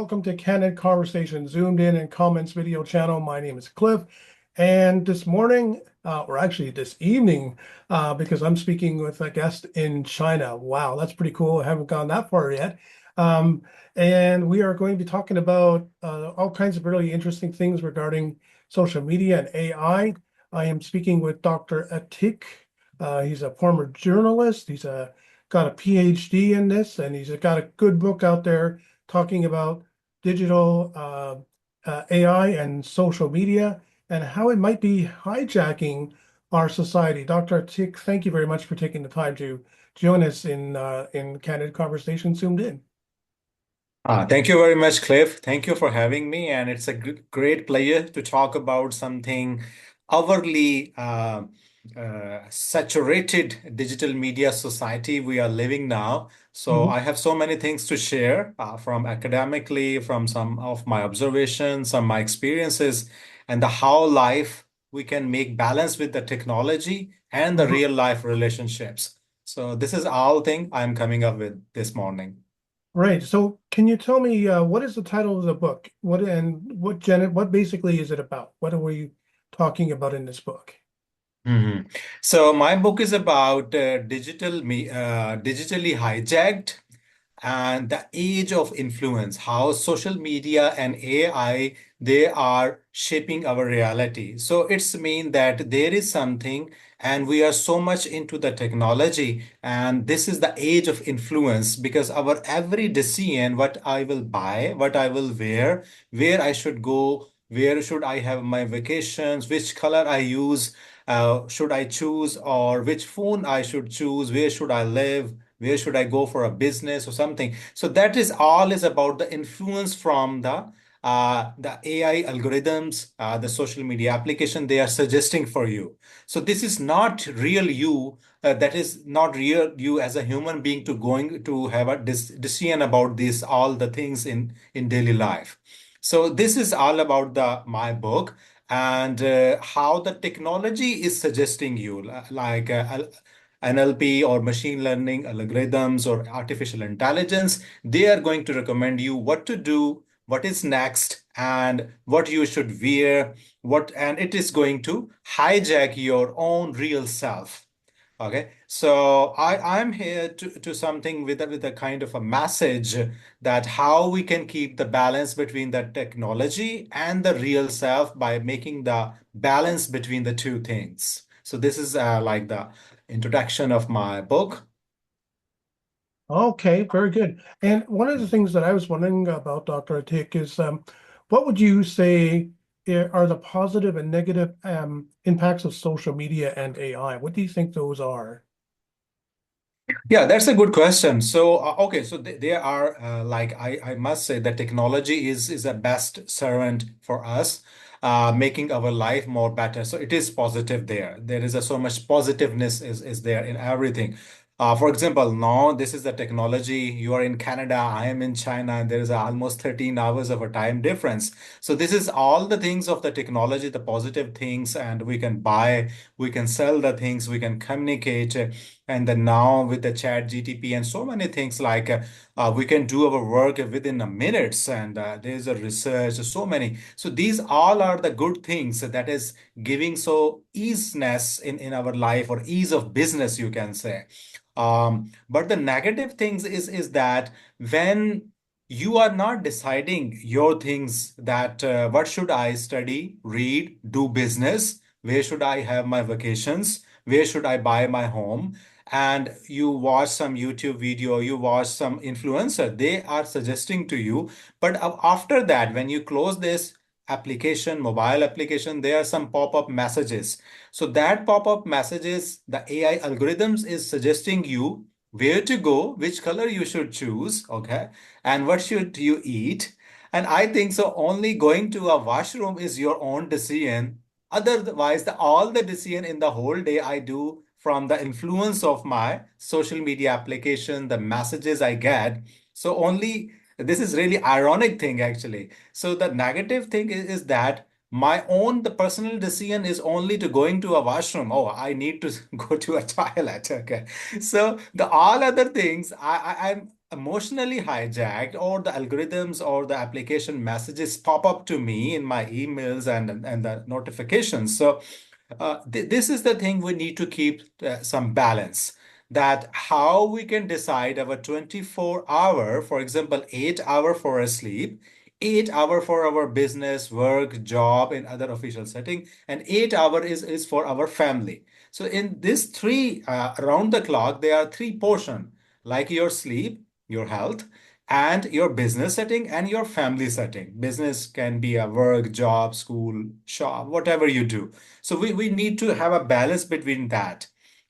welcome to Candid Conversation Zoomed In and Comments video channel. My name is Cliff, and this morning, or actually this evening, because I'm speaking with a guest in China. Wow, that's pretty cool. I haven't gone that far yet. Um, and we are going to be talking about all kinds of really interesting things regarding social media and AI. I am speaking with Dr. Atique. He's a former journalist. Got a PhD in this, and he's got a good book out there talking about digital AI and social media and how it might be hijacking our society. Dr. Atique, thank you very much for taking the time to join us in Candid Conversation Zoomed In. Thank you very much, Cliff. Thank you for having me, and it's a great pleasure to talk about something overly saturated digital media society we are living now. So Mhm. I have so many things to share from academically, from some of my observations, some of my experiences, and the how life we can make balance with the technology and the Mhm. real life relationships. So this is all thing I'm coming up with this morning. Right. So can you tell me what is the title of the book? What basically is it about? What are we talking about in this book? Mhm. So my book is about digitally hijacked and the age of influence, how social media and AI they are shaping our reality. So it's mean that there is something and we are so much into the technology and this is the age of influence because our every decision, what I will buy, what I will wear, where I should go, where should I have my vacations, which color I use, should I choose, or which phone I should choose, where should I live, where should I go for a business or something. So that is all is about the influence from the AI algorithms, the social media application they are suggesting for you. So this is not real you. That is not real you as a human being to going to have a decision about this all the things in daily life. So this is all about the my book and how the technology is suggesting you like NLP or machine learning algorithms or artificial intelligence, they are going to recommend you what to do, what is next, and what you should wear, and it is going to hijack your own real self. Okay, so I'm here to something with a kind of a message that how we can keep the balance between the technology and the real self by making the balance between the two things. So this is like the introduction of my book. Okay, very good. And one of the things that I was wondering about Dr. Atik is what would you say are the positive and negative impacts of social media and AI? What do you think those are? Yeah, that's a good question. So, okay, so there are like I must say that technology is a best servant for us, making our life more better. So it is positive there. There is so much positiveness is there in everything. For example, now this is the technology. You are in Canada, I am in China, and there is almost 13 hours of a time difference. So this is all the things of the technology, the positive things, and we can buy, we can sell the things, we can communicate. And then now with the chat GTP and so many things like we can do our work within a minutes and there's a research, so many. So these all are the good things that is giving so easiness in our life or ease of business, you can say. But the negative things is that when you are not deciding your things that what should I study, read, do business, where should I have my vacations, where should I buy my home, and you watch some YouTube video, you watch some influencer, they are suggesting to you. But after that, when you close this application, mobile application, there are some pop-up messages. So that pop-up messages, the AI algorithms is suggesting you where to go, which color you should choose, okay, and what should you eat. And I think so only going to a washroom is your own decision. Otherwise, all the decision in the whole day I do from the influence of my social media application, the messages I get. So only this is really ironic thing actually. So the negative thing is that my own the personal decision is only to going to a washroom. Oh, I need to go to a toilet. Okay. So the all other things I'm emotionally hijacked, or the algorithms or the application messages pop up to me in my emails and the notifications. So this is the thing we need to keep some balance. That how we can decide our 24-hour, for example, 8 hour for our sleep, 8 hour for our business, work, job, and other official setting, and 8 hour is for our family. So in this three around the clock, there are three portion, like your sleep, your health, and your business setting and your family setting. Business can be a work, job, school, shop, whatever you do. So we need to have a balance between that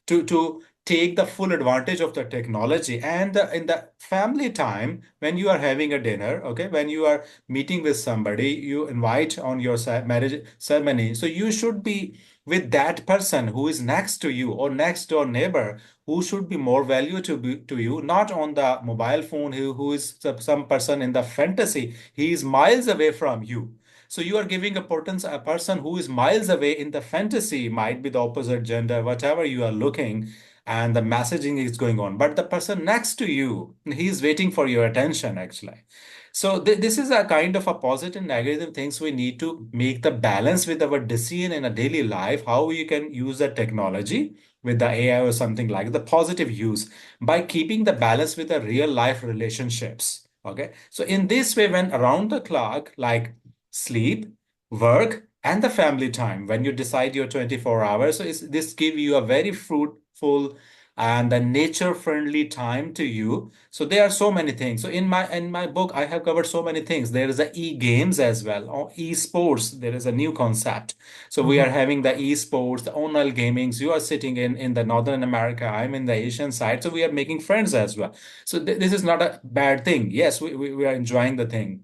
to take the full advantage of the technology. And in the family time, when you are having a dinner, okay, when you are meeting with somebody, you invite on your marriage ceremony. So you should be with that person who is next to you or next door neighbor who should be more value to you, not on the mobile phone who is some person in the fantasy. He is miles away from you. So you are giving importance a person who is miles away in the fantasy, might be the opposite gender, whatever you are looking, and the messaging is going on. But the person next to you, he is waiting for your attention actually. So this is a kind of a positive and negative things we need to make the balance with our decision in a daily life, how you can use the technology with the AI or something like the positive use by keeping the balance with the real life relationships. Okay. So in this way, when around the clock, like sleep, work, and the family time, when you decide your 24 hours, so this give you a very fruitful and a nature-friendly time to you. So there are so many things. So in my book, I have covered so many things. There is a e-games as well, or e-sports. There is a new concept. So we are Mhm. having the e-sports, the online gamings. You are sitting in the Northern America. I'm in the Asian side. So we are making friends as well. So this is not a bad thing. Yes, we are enjoying the thing.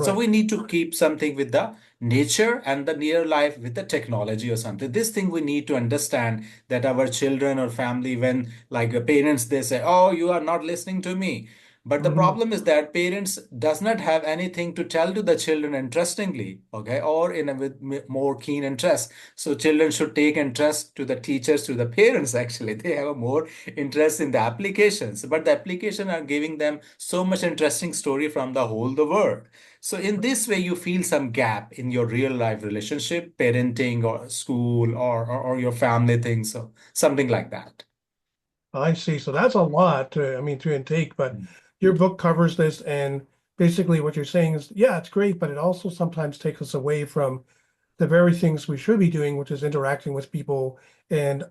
So Right. we need to keep something with the nature and the near life with the technology or something. This thing we need to understand that our children or family, when like parents, they say, "Oh, you are not listening to me." But the Mhm. problem is that parents does not have anything to tell to the children interestingly, okay, or in a with more keen interest. So children should take interest to the teachers, to the parents. Actually, they have a more interest in the applications, but the application are giving them so much interesting story from the whole the world. So in this way, you feel some gap in your real life relationship, parenting or school or your family things, so something like that. I see. So that's a lot to, I mean, to intake, but your book covers this, and basically what you're saying is, yeah, it's great, but it also sometimes takes us away from the very things we should be doing, which is interacting with people and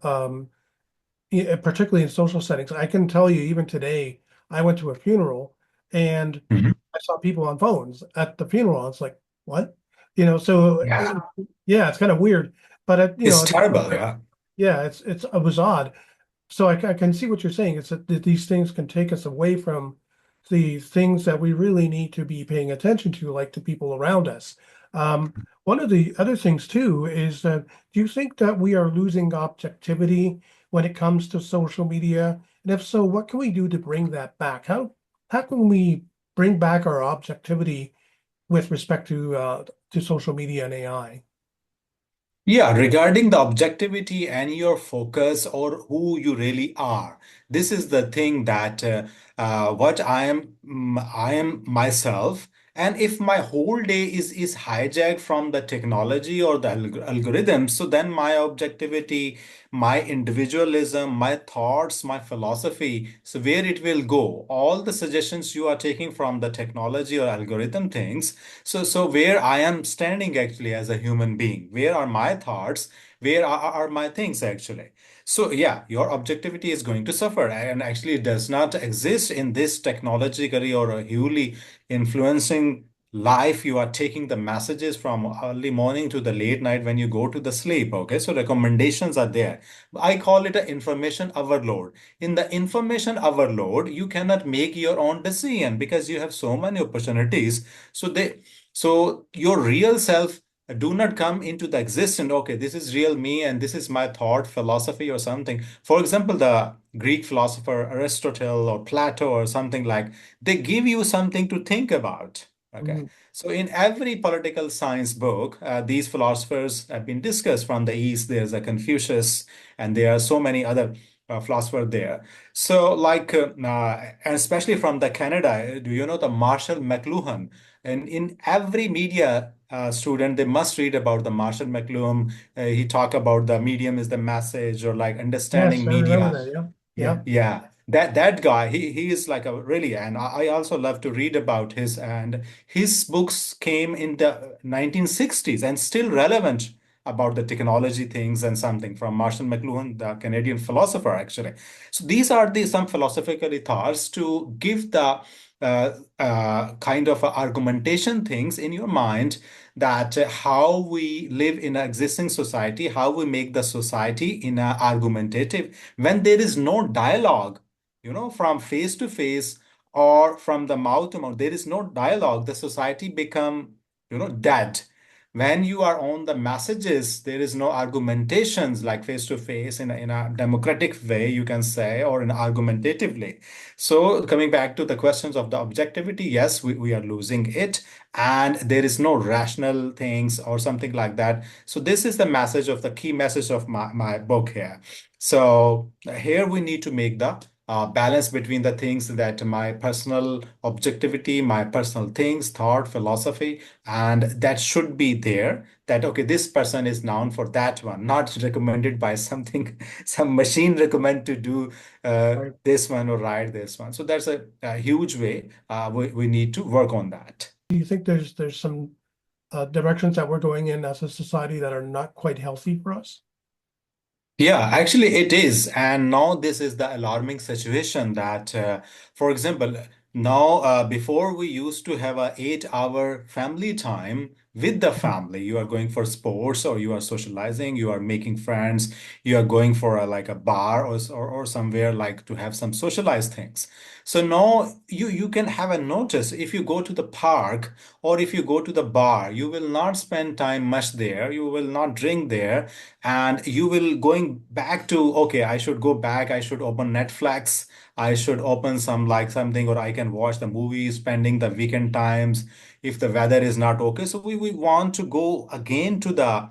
particularly in social settings. I can tell you, even today, I went to a funeral and Mhm. I saw people on phones at the funeral. It's like, what? You know, so Yeah, yeah, it's kind of weird, but it's terrible. Yeah. yeah, it was odd. So I can see what you're saying. It's that these things can take us away from the things that we really need to be paying attention to, like the people around us. One of the other things too is that do you think that we are losing objectivity when it comes to social media? And if so, what can we do to bring that back? How can we bring back our objectivity with respect to social media and AI? Yeah, regarding the objectivity and your focus or who you really are, this is the thing that what I am myself. And if my whole day is hijacked from the technology or the algorithm, so then my objectivity, my individualism, my thoughts, my philosophy, so where it will go, all the suggestions you are taking from the technology or algorithm things. So where I am standing actually as a human being, where are my thoughts? Where are my things actually? So yeah, your objectivity is going to suffer, and actually it does not exist in this technologically or a hugely influencing life. You are taking the messages from early morning to the late night when you go to the sleep. Okay, so recommendations are there. I call it an information overload. In the information overload, you cannot make your own decision because you have so many opportunities. So your real self do not come into the existence. Okay, this is real me and this is my thought, philosophy or something. For example, the Greek philosopher Aristotle or Plato or something like, they give you something to think about. Okay. Mhm. So in every political science book, these philosophers have been discussed from the East. There's a Confucius and there are so many other. philosopher there. So, and especially from the Canada, do you know the Marshall McLuhan? And in every media student, they must read about the Marshall McLuhan. He talk about the medium is the message, or like Yes, understanding I remember media. that. Yeah. Yeah, Yeah. yeah. That guy, he is like a really, and I also love to read about his books came in the 1960s and still relevant about the technology things and something from Marshall McLuhan, the Canadian philosopher, actually. So these are the some philosophical thoughts to give the kind of argumentation things in your mind that how we live in an existing society, how we make the society in a argumentative when there is no dialogue, from face to face or from the mouth to mouth, there is no dialogue. The society become, dead. When you are on the messages, there is no argumentations like face to face in a democratic way, you can say, or in argumentatively. So coming back to the questions of the objectivity, yes, we are losing it, and there is no rational things or something like that. So this is the message of the key message of my book here. So here we need to make the balance between the things that my personal objectivity, my personal things, thought, philosophy, and that should be there. That okay, this person is known for that one, not recommended by something, some machine recommend to do Right. this one or write this one. So that's a huge way we need to work on that. Do you think there's some directions that we're going in as a society that are not quite healthy for us? Yeah, actually it is. And now this is the alarming situation that, for example, now before we used to have a 8 hour family time with the Mhm. family. You are going for sports or you are socializing, you are making friends, you are going for like a bar or somewhere like to have some socialized things. So now you can have a notice if you go to the park or if you go to the bar, you will not spend time much there. You will not drink there and you will going back to okay, I should go back, I should open Netflix, I should open some like something, or I can watch the movie spending the weekend times if the weather is not okay. So we want to go again to the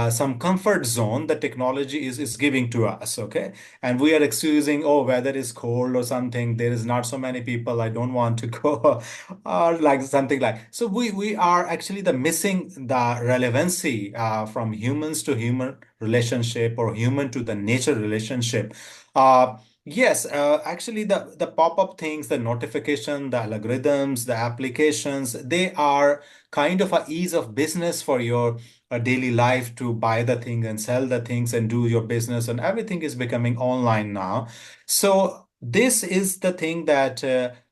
some comfort zone that technology is giving to us, okay? And we are excusing, oh, weather is cold or something, there is not so many people, I don't want to go, or like something like. So we are actually the missing the relevancy from humans to human relationship or human to the nature relationship. Yes, actually the pop-up things, the notification, the algorithms, the applications, they are kind of a ease of business for your daily life to buy the thing and sell the things and do your business, and everything is becoming online now. So this is the thing that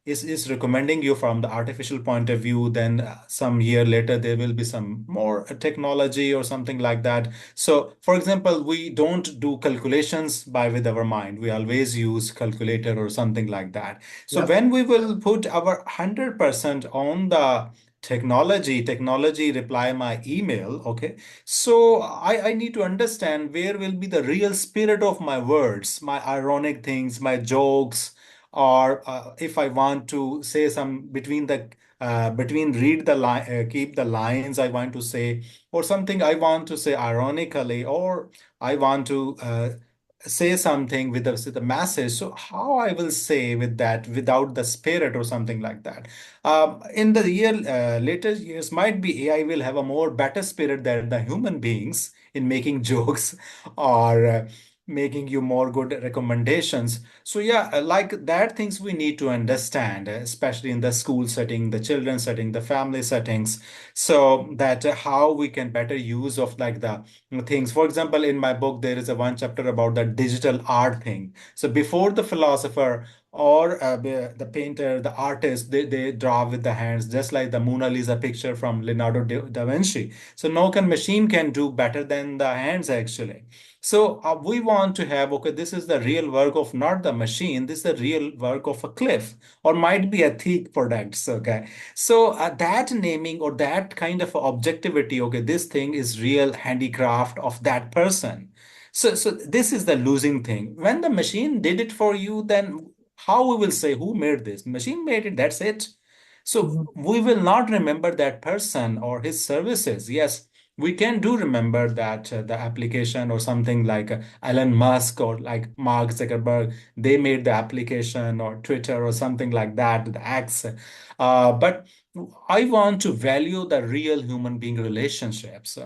is recommending you from the artificial point of view. Then some year later there will be some more technology or something like that. So for example, we don't do calculations by with our mind, we always use calculator or something like that. So Yep. when we will put our 100% on the technology reply my email, okay? So I need to understand where will be the real spirit of my words, my ironic things, my jokes, or if I want to say some between read the line, keep the lines I want to say, or something I want to say ironically, or I want to say something with the message. So how I will say with that without the spirit or something like that. In the later years, might be AI will have a more better spirit than the human beings in making jokes or making you more good recommendations. So yeah, like that things we need to understand, especially in the school setting, the children setting, the family settings, so that how we can better use of like the things. For example, in my book, there is a one chapter about the digital art thing. So before the philosopher or the painter, the artist, they draw with the hands, just like the Mona Lisa picture from Leonardo da Vinci. So no can machine can do better than the hands actually. So we want to have, okay, this is the real work of not the machine, this is the real work of a cliff or might be a thick products, okay? So that naming or that kind of objectivity, okay, this thing is real handicraft of that person. So this is the losing thing. When the machine did it for you, then how we will say who made this? Machine made it, that's it. So Mhm. we will not remember that person or his services. Yes, we can do remember that the application or something like Elon Musk or like Mark Zuckerberg, they made the application or Twitter or something like that, the X. But I want to value the real human being relationships.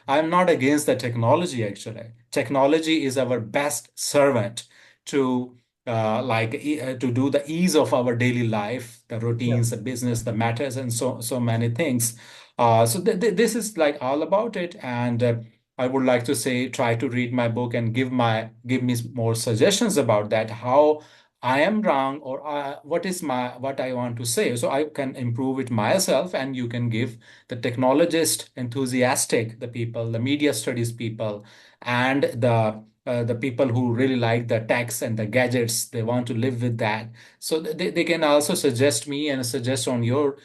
I'm not against the technology, actually. Technology is our best servant to to do the ease of our daily life, the Yeah. routines, the business, the matters, and so many things. So this is like all about it, and I would like to say, try to read my book and give me more suggestions about that, how I am wrong or what I want to say, so I can improve it myself, and you can give the technologist, enthusiastic, the people, the media studies people, and the people who really like the techs and the gadgets, they want to live with that. So they can also suggest me and suggest on your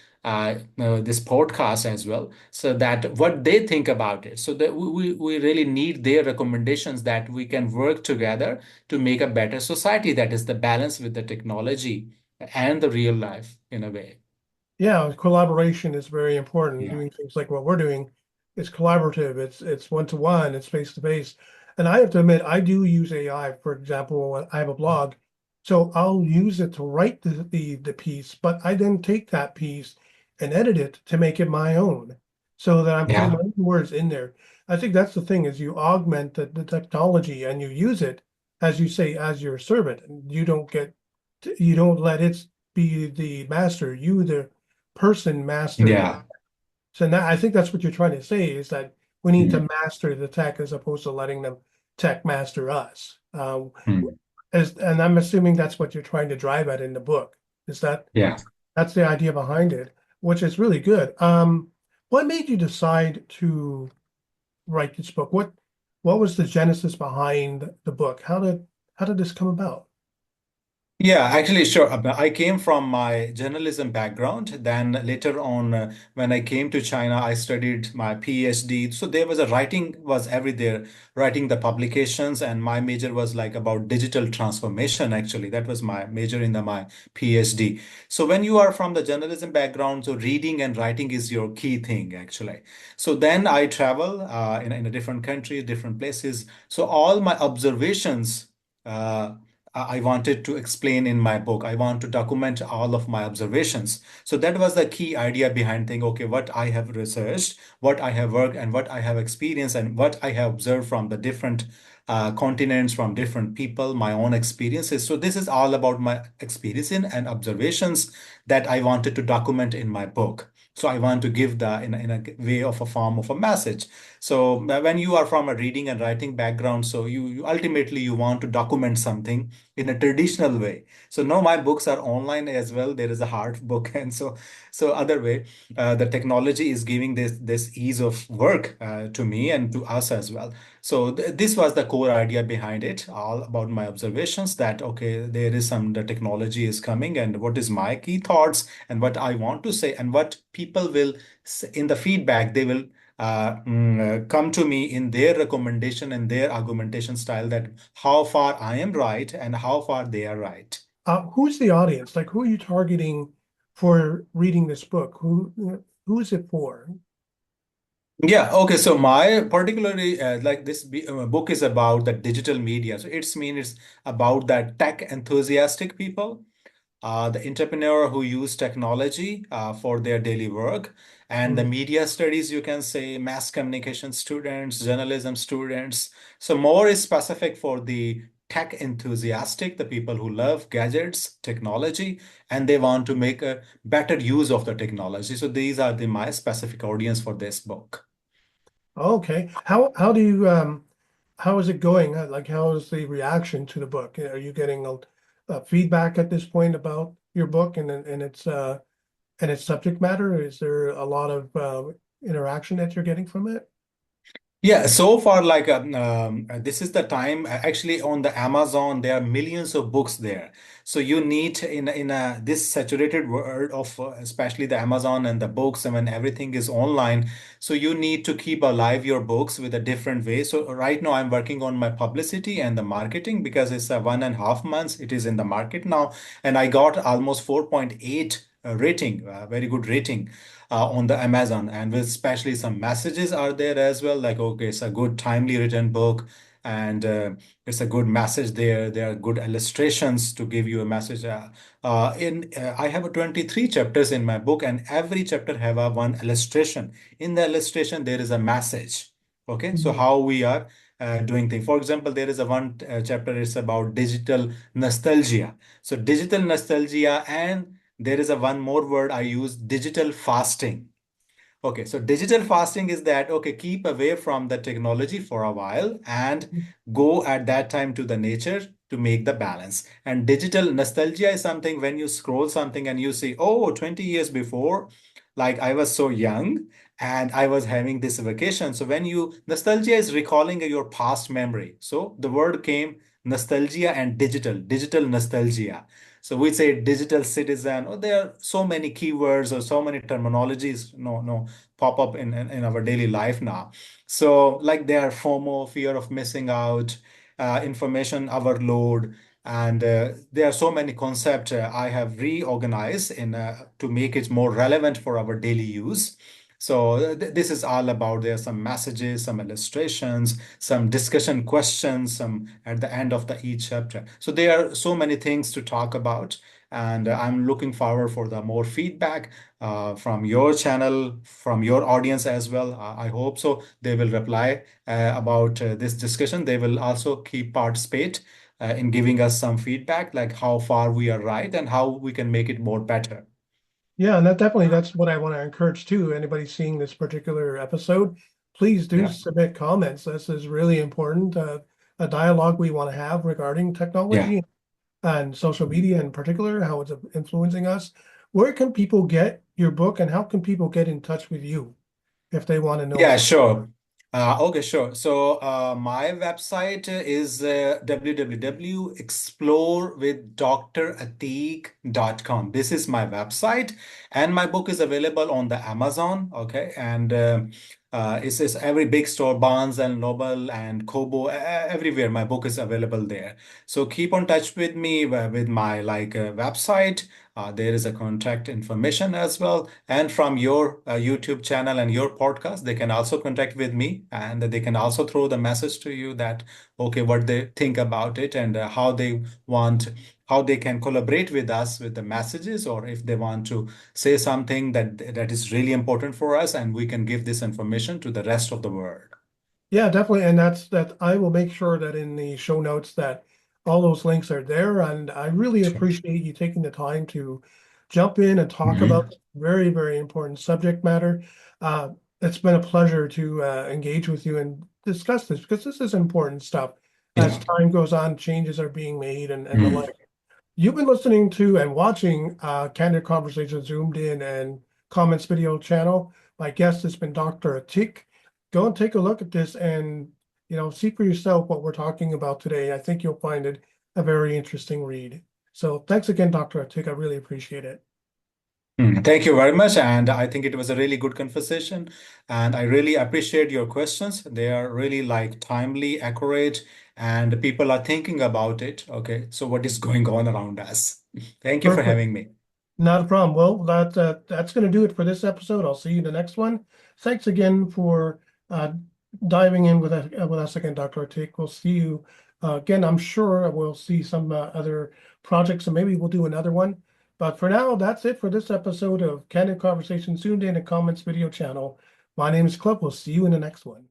this podcast as well, so that what they think about it, so that we really need their recommendations, that we can work together to make a better society that is the balance with the technology and the real life in a way. Yeah, collaboration is very important. Yeah. Doing things like what we're doing is collaborative. It's one to one. It's face to face. And I have to admit, I do use AI. For example, I have a blog, so I'll use it to write the piece, but I then take that piece and edit it to make it my own, so that I'm putting my Yeah. own words in there. I think that's the thing is you augment the technology and you use it, as you say, as your servant. You don't let it be the master. You the person master the. Yeah. So now I think that's what you're trying to say is that we need to Mm. master the tech as opposed to letting them tech master us. Mm. And I'm assuming that's what you're trying to drive at in the book. Is that Yeah. that's the idea behind it, which is really good. What made you decide to write this book? What was the genesis behind the book? How did this come about? Yeah, actually, sure. I came from my journalism background. Then later on, when I came to China, I studied my PhD. So there was a writing was every there, writing the publications, and my major was like about digital transformation. Actually, that was my major in my PhD. So when you are from the journalism background, so reading and writing is your key thing, actually. So then I travel in a different country, different places. So all my observations. I wanted to explain in my book. I want to document all of my observations. So that was the key idea behind thinking, okay, what I have researched, what I have worked, and what I have experienced, and what I have observed from the different continents, from different people, my own experiences. So this is all about my experience and observations that I wanted to document in my book. So I want to give in a way of a form of a message. So when you are from a reading and writing background, so you ultimately you want to document something in a traditional way. So now my books are online as well. There is a hard book, and so other way, the technology is giving this ease of work to me and to us as well. So this was the core idea behind it, all about my observations that okay, there is some the technology is coming, and what is my key thoughts and what I want to say, and what people will in the feedback they will come to me in their recommendation and their argumentation style, that how far I am right and how far they are right. Who's the audience? Like, who are you targeting for reading this book? Who is it for? Yeah, okay. So my particularly like book is about the digital media. So it's about that tech enthusiastic people, the entrepreneur who use technology for their daily work, and the Hmm. media studies, you can say mass communication students, journalism students. So more is specific for the tech enthusiastic, the people who love gadgets, technology, and they want to make a better use of the technology. So these are my specific audience for this book. Okay. How is it going? Like, how is the reaction to the book? Are you getting a feedback at this point about your book and its subject matter? Is there a lot of interaction that you're getting from it? Yeah, so far, like this is the time. Actually, on the Amazon, there are millions of books there. So you need in a this saturated world of especially the Amazon and the books, and when everything is online, so you need to keep alive your books with a different way. So right now, I'm working on my publicity and the marketing because it's a 1.5 months. It is in the market now, and I got almost 4.8 rating, very good rating on the Amazon, and with especially some messages are there as well. Like, okay, it's a good timely written book, and it's a good message there. There are good illustrations to give you a message. I have 23 chapters in my book, and every chapter have a one illustration. In the illustration, there is a message. Okay, so Mhm. how we are doing things. For example, there is a one chapter is about digital nostalgia. So digital nostalgia, and there is a one more word I use, digital fasting. Okay, so digital fasting is that, okay, keep away from the technology for a while and go at that time to the nature to make the balance. And digital nostalgia is something when you scroll something and you see, oh, 20 years before, like I was so young and I was having this vacation. So when you, nostalgia is recalling your past memory. So the word came nostalgia and digital nostalgia. So we say digital citizen, or there are so many keywords or so many terminologies. No, pop up in our daily life now. So like there are FOMO, fear of missing out, information overload, and there are so many concepts I have reorganized in to make it more relevant for our daily use. So this is all about, there are some messages, some illustrations, some discussion questions, some at the end of the each chapter. So there are so many things to talk about, and I'm looking forward for the more feedback from your channel, from your audience as well. I hope so. They will reply about this discussion. They will also keep participate in giving us some feedback, like how far we are right and how we can make it more better. Yeah, and that definitely that's what I want to encourage too. Anybody seeing this particular episode, please do Yeah, submit comments. This is really important. A dialogue we want to have regarding yeah. technology and social media in particular, how it's influencing us. Where can people get your book, and how can people get in touch with you if they want to know Yeah, more? sure. Okay, sure. So my website is www.explorewithdratique.com. This is my website, and my book is available on the Amazon. Okay, and it's every big store, Barnes and Noble and Kobo, everywhere. My book is available there. So keep on touch with me with my website. There is a contact information as well. And from your YouTube channel and your podcast, they can also contact with me, and they can also throw the message to you that, okay, what they think about it, and how they can collaborate with us with the messages, or if they want to say something that is really important for us, and we can give this information to the rest of the world. Yeah, definitely. And that I will make sure that in the show notes that all those links are there. And I really Sure. appreciate you taking the time to jump in and talk about Mhm. this very, very important subject matter. Uh, it's been a pleasure to engage with you and discuss this because this is important stuff. As Yeah. time goes on, changes are being made and the Mm. like. You've been listening to and watching Candid Conversation Zoomed In and Comments video channel. My guest has been Dr. Atique. Go and take a look at this and see for yourself what we're talking about today. I think you'll find it a very interesting read. So thanks again, Dr. Atique. I really appreciate it. Thank you very much. And I think it was a really good conversation. And I really appreciate your questions. They are really like timely, accurate, and people are thinking about it. Okay. So what is going on around us? Thank you for Perfect. having me. Not a problem. Well, that's going to do it for this episode. I'll see you in the next one. Thanks again for uh, diving in with us again, Dr. Atik. We'll see you again. I'm sure we'll see some other projects, and maybe we'll do another one. But for now, that's it for this episode of Candid Conversation Zoomed In and Comments video channel. My name is Clip. We'll see you in the next one.